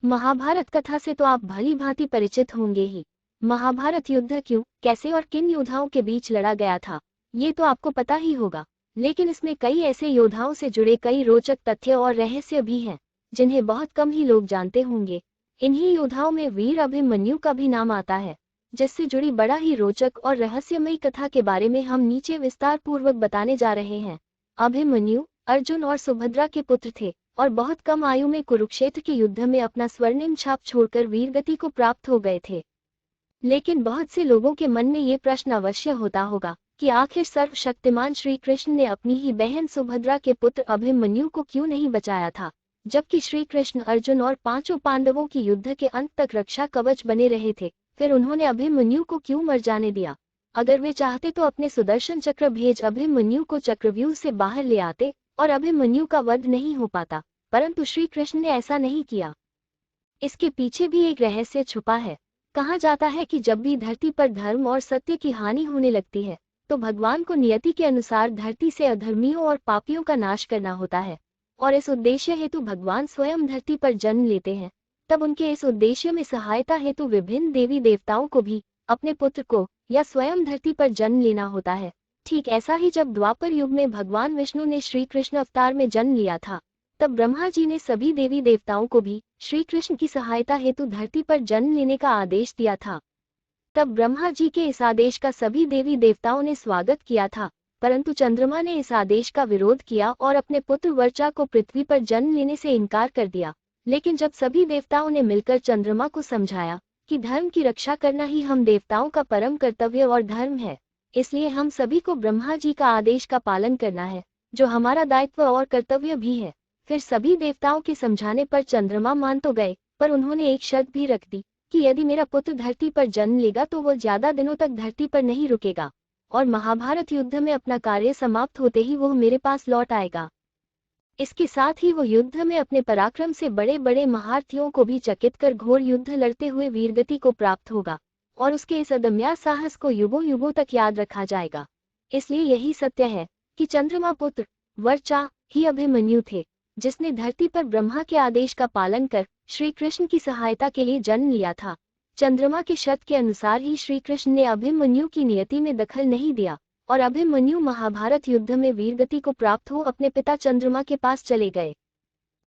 महाभारत कथा से तो आप भली भांति परिचित होंगे ही। महाभारत युद्ध क्यों, कैसे और किन योद्धाओं के बीच लड़ा गया था, ये तो आपको पता ही होगा। लेकिन इसमें कई ऐसे योद्धाओं से जुड़े कई रोचक तथ्य और रहस्य भी हैं, जिन्हें बहुत कम ही लोग जानते होंगे। इन्हीं योद्धाओं में वीर अभिमन्यु का भी नाम आता है, जिससे जुड़ी बड़ा ही रोचक और रहस्यमयी कथा के बारे में हम नीचे विस्तार पूर्वक बताने जा रहे हैं। अभिमन्यु अर्जुन और सुभद्रा के पुत्र थे और बहुत कम आयु में कुरुक्षेत्र के युद्ध में अपना स्वर्णिम छाप छोड़कर वीरगति को प्राप्त हो गए थे। लेकिन बहुत से लोगों के मन में ये प्रश्न अवश्य होता होगा कि आखिर सर्वशक्तिमान श्री कृष्ण ने अपनी ही बहन सुभद्रा के पुत्र अभिमन्यु को क्यों नहीं बचाया था, जबकि श्री कृष्ण अर्जुन और पांचों पांडवों की युद्ध के अंत तक रक्षा कवच बने रहे थे। फिर उन्होंने अभिमन्यु को क्यों मर जाने दिया? अगर वे चाहते तो अपने सुदर्शन चक्र भेज अभिमन्यु को चक्रव्यूह से बाहर ले आते और अभिमन्यु का वध नहीं हो पाता, परंतु श्री कृष्ण ने ऐसा नहीं किया। इसके पीछे भी एक रहस्य छुपा है। कहा जाता है कि जब भी धरती पर धर्म और सत्य की हानि होने लगती है, तो भगवान को नियति के अनुसार धरती से अधर्मियों और पापियों का नाश करना होता है, और इस उद्देश्य हेतु भगवान स्वयं धरती पर जन्म लेते हैं। तब उनके इस उद्देश्य में सहायता हेतु विभिन्न देवी देवताओं को भी अपने पुत्र को या स्वयं धरती पर जन्म लेना होता है। ठीक ऐसा ही जब द्वापर युग में भगवान विष्णु ने श्री कृष्ण अवतार में जन्म लिया था, तब ब्रह्मा जी ने सभी देवी देवताओं को भी श्री कृष्ण की सहायता हेतु धरती पर जन्म लेने का आदेश दिया था। तब ब्रह्मा जी के इस आदेश का सभी देवी देवताओं ने स्वागत किया था, परंतु चंद्रमा ने इस आदेश का विरोध किया और अपने पुत्र वर्चा को पृथ्वी पर जन्म लेने से इनकार कर दिया। लेकिन जब सभी देवताओं ने मिलकर चंद्रमा को समझाया कि धर्म की रक्षा करना ही हम देवताओं का परम कर्तव्य और धर्म है, इसलिए हम सभी को ब्रह्मा जी का आदेश का पालन करना है, जो हमारा दायित्व और कर्तव्य भी है। फिर सभी देवताओं के समझाने पर चंद्रमा मान तो गए, पर उन्होंने एक शर्त भी रख दी कि यदि मेरा पुत्र धरती पर जन्म लेगा तो वो ज्यादा दिनों तक धरती पर नहीं रुकेगा, और महाभारत युद्ध में अपना कार्य समाप्त होते ही वो मेरे पास लौट आएगा। इसके साथ ही वो युद्ध में अपने पराक्रम से बड़े बड़े महारथियों को भी चकित कर घोर युद्ध लड़ते हुए वीरगति को प्राप्त होगा, और उसके इस अदम्य साहस को युगों युगों तक याद रखा जाएगा। इसलिए यही सत्य है कि चंद्रमा पुत्र वर्चा ही अभिमन्यु थे, जिसने धरती पर ब्रह्मा के आदेश का पालन कर श्री कृष्ण की सहायता के लिए जन्म लिया था। चंद्रमा के शर्त के अनुसार ही श्री कृष्ण ने अभिमन्यु की नियति में दखल नहीं दिया, और अभिमन्यु महाभारत युद्ध में वीरगति को प्राप्त हो अपने पिता चंद्रमा के पास चले गए।